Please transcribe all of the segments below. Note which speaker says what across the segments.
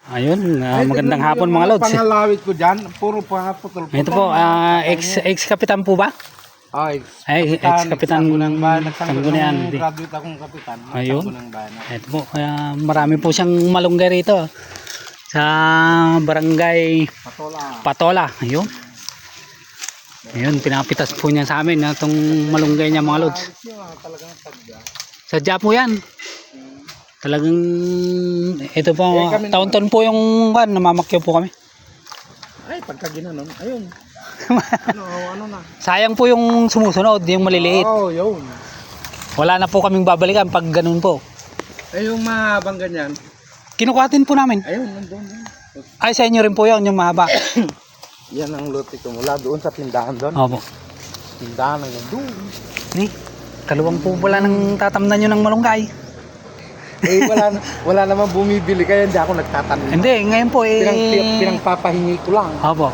Speaker 1: Ayun, magandang hapon mga lods.
Speaker 2: Pangalawit ko dyan, puro putol-putol.
Speaker 1: Ito po, ex-kapitan po ba?
Speaker 2: Ay,
Speaker 1: ex-kapitan Sanggunian.
Speaker 2: Graduate akong kapitan.
Speaker 1: Ayun. Ito po, marami po siyang malunggay rito. Sa barangay Patola. Ayun. Ayun, pinapitas po niya sa amin itong malunggay niya mga lods. Sadya po yan. Talagang ito po, taon-taon po yung namamakyaw po kami.
Speaker 2: Ay, pagka ginanon, ayun. ano na.
Speaker 1: Sayang po yung sumusunod, yung maliliit.
Speaker 2: Oo, yun.
Speaker 1: Wala na po kaming babalikan pag ganun po.
Speaker 2: Ay, yung mahabang ganyan.
Speaker 1: Kinukuhatin po namin.
Speaker 2: Ayun, nandun.
Speaker 1: Ay, sa inyo rin po yun, yung mahaba.
Speaker 2: Yan ang lote ko mula doon sa tindahan doon.
Speaker 1: Opo.
Speaker 2: Tindahan ng doon.
Speaker 1: Kaluwang po pala ng tatamnan nyo ng malunggay.
Speaker 2: Eh, wala namang bumibili kaya hindi ako nagtatanim.
Speaker 1: Hindi, ngayon po
Speaker 2: Pinangpapahingi ko lang.
Speaker 1: Opo.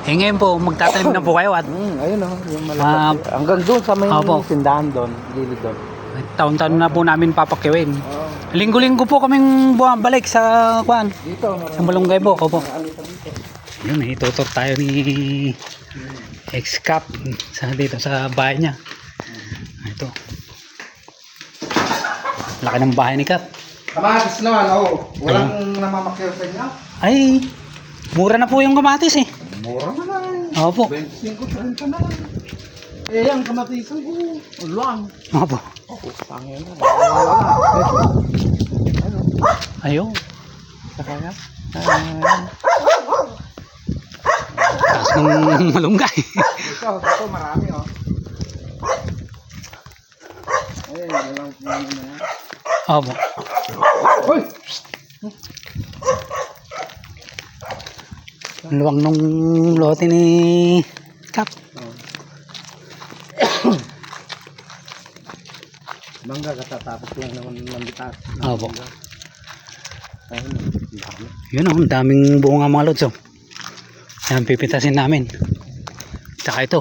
Speaker 1: Ngayon po, magtatanim na po kayo at
Speaker 2: ayun o, yung malaki. Hanggang doon sa may tindahan doon, gilid doon.
Speaker 1: taon-taon na po namin papakyawin. Linggo-linggo po kaming bumabalik sa
Speaker 2: Dito,
Speaker 1: sa malunggay po. Opo. Yun, itutur tayo ni ex-cap dito sa bahay niya. Ito. Laki ng bahay ni Cap.
Speaker 2: Kamatis naman, walang namamakyaw sa inyo?
Speaker 1: Ay, mura na po yung kamatis eh.
Speaker 2: Mura na lang.
Speaker 1: Opo.
Speaker 2: 25-30 na lang. Eh, ang kamatisan ko, ulang.
Speaker 1: Opo.
Speaker 2: Pangin na.
Speaker 1: Ayun.
Speaker 2: Saka nga.
Speaker 1: Taas ng malunggay.
Speaker 2: Ito, marami Ayun, walang ano na yan.
Speaker 1: Opo.
Speaker 2: Hoy!
Speaker 1: Luwang nung lote ni Cap.
Speaker 2: Mangga katatapos lang naman ng bitas.
Speaker 1: Opo.
Speaker 2: Ayun, dami.
Speaker 1: Yun ang daming bunga mga lods. Yan pipitasin namin. Tsaka ito.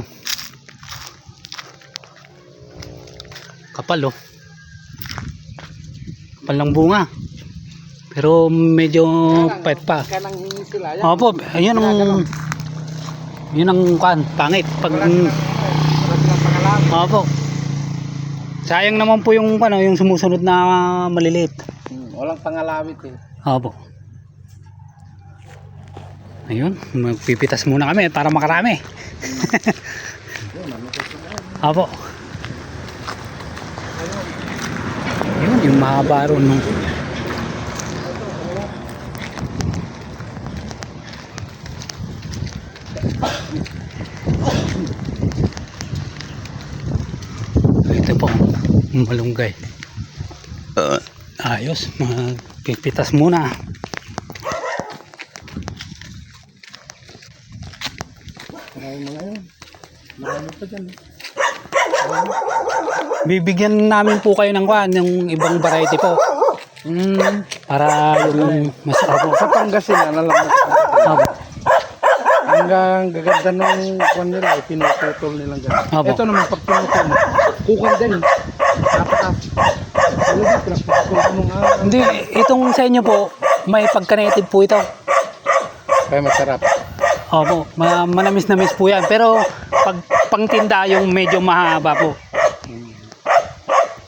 Speaker 1: Kapal Kapal ng bunga. Pero medyo pait pa.
Speaker 2: Kanang hingi sila yan.
Speaker 1: Opo, yun ang pangit pag Opo. Sayang naman po yung yung sumusunod na maliliit.
Speaker 2: Walang pangalawit eh.
Speaker 1: Opo. Ayun, magpipitas muna kami para makarami. Opo. Yun, yung mahaba ron ito po, malunggay. Ayos, magpipitas muna.
Speaker 2: Marami pa dyan.
Speaker 1: Bibigyan namin po kayo ng yung ibang variety po. Para yung mas
Speaker 2: Sa Pangasinan na lang. Hanggang gaganda nung kwan nila, pinututol nilang gano'n. Ito naman, pag pinutol mo, kukan din. Napaka.
Speaker 1: Hindi, itong sa inyo po, may pagka-native po ito.
Speaker 2: Kaya masarap.
Speaker 1: Opo, manamis-namis po yan. Pero pag pangtinda yung medyo mahaba po.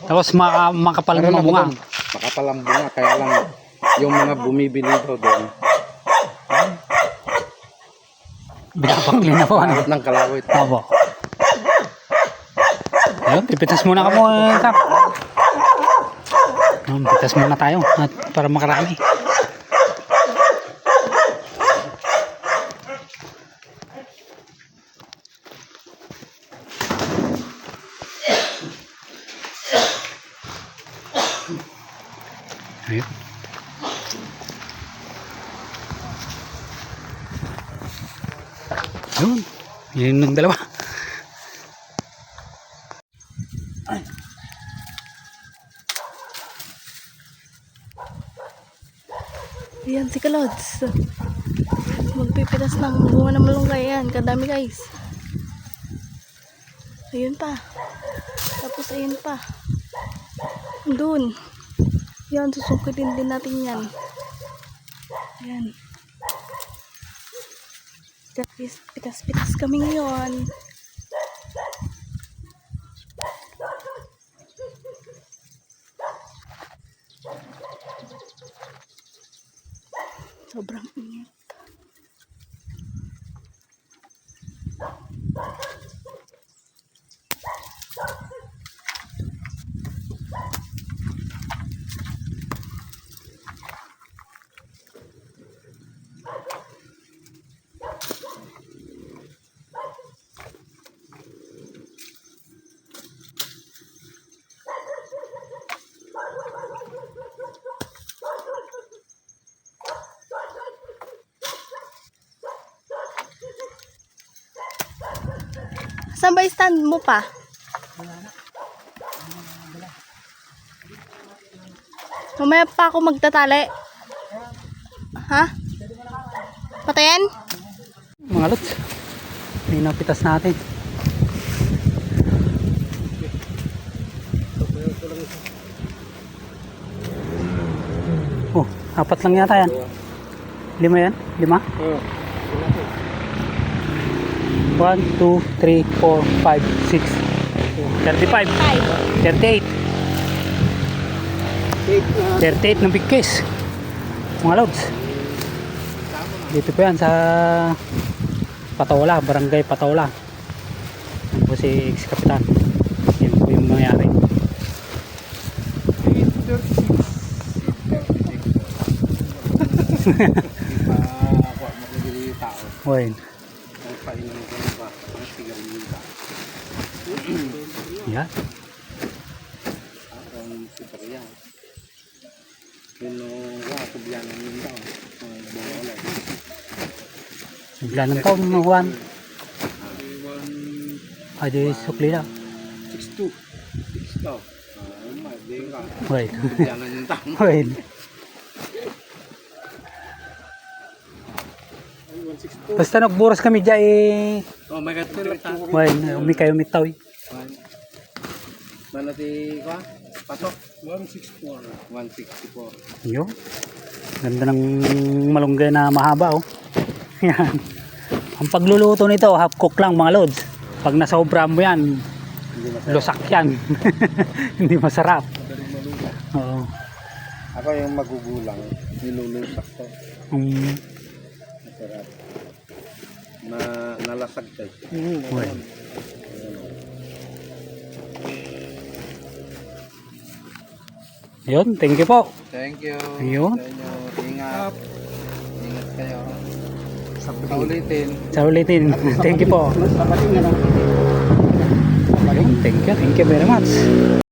Speaker 1: Tapos makapal ng bunga.
Speaker 2: Makapal ang bunga, kaya lang yung mga bumibili daw doon.
Speaker 1: Binapakli na po.
Speaker 2: Bakit ng kalawit.
Speaker 1: Opo. Ayun, pipitas muna ka mo, Kap. Pipitas muna tayo at para makarami. Ayun. Ayun. Yun ng dalawa.
Speaker 3: Ayan si Kalods. Magpipitas ng bunga ng malunggay. Ayan, kadami guys. Ayun pa. Tapos ayun pa. Doon. Yan, susungkitin din natin yan. Ayan. Pitas-pitas kami ngayon. Sobrang init. Saan ba stand mo pa? Mamaya pa ako magtatali. Ha? Patayin?
Speaker 1: Mga lods, may napitas natin. Oh, 4 lang yata yan. 5 yan? 5? 1, 2, 3, 4, 5, 6, 35, 38. 38 ng big case. Mga lods. Dito po yan sa Patola, Barangay Patola. Yan po si ex-kapitan. Yan po yung nangyari. Oy. Ya. Bigla ng taon mga Juan. Aja sukli na.
Speaker 2: 62. 62.
Speaker 1: Wait.
Speaker 2: Jangan nyentang.
Speaker 1: Wait. Basta nagburas kami dyan eh.
Speaker 2: Oh my god.
Speaker 1: Wait, umi kayo umitaw eh.
Speaker 2: Mana ti ka? Patok 164. 164.
Speaker 1: Yo. Ganda ng malunggay na mahaba oh. Yan. Ang pagluluto nito, half cook lang mga lods. Pag nasobra mo yan, lusak yan. Hindi masarap. Oo.
Speaker 2: Ako yung magugulang, nilulusak ko. Masarap. Nalasag tayo.
Speaker 1: Uy. Yun, thank you po.
Speaker 2: Thank you.
Speaker 1: Ayun.
Speaker 2: Sa inyo. Ingat. Ingat kayo. Sa ulitin.
Speaker 1: Sa ulitin. Thank you po. Thank you very much.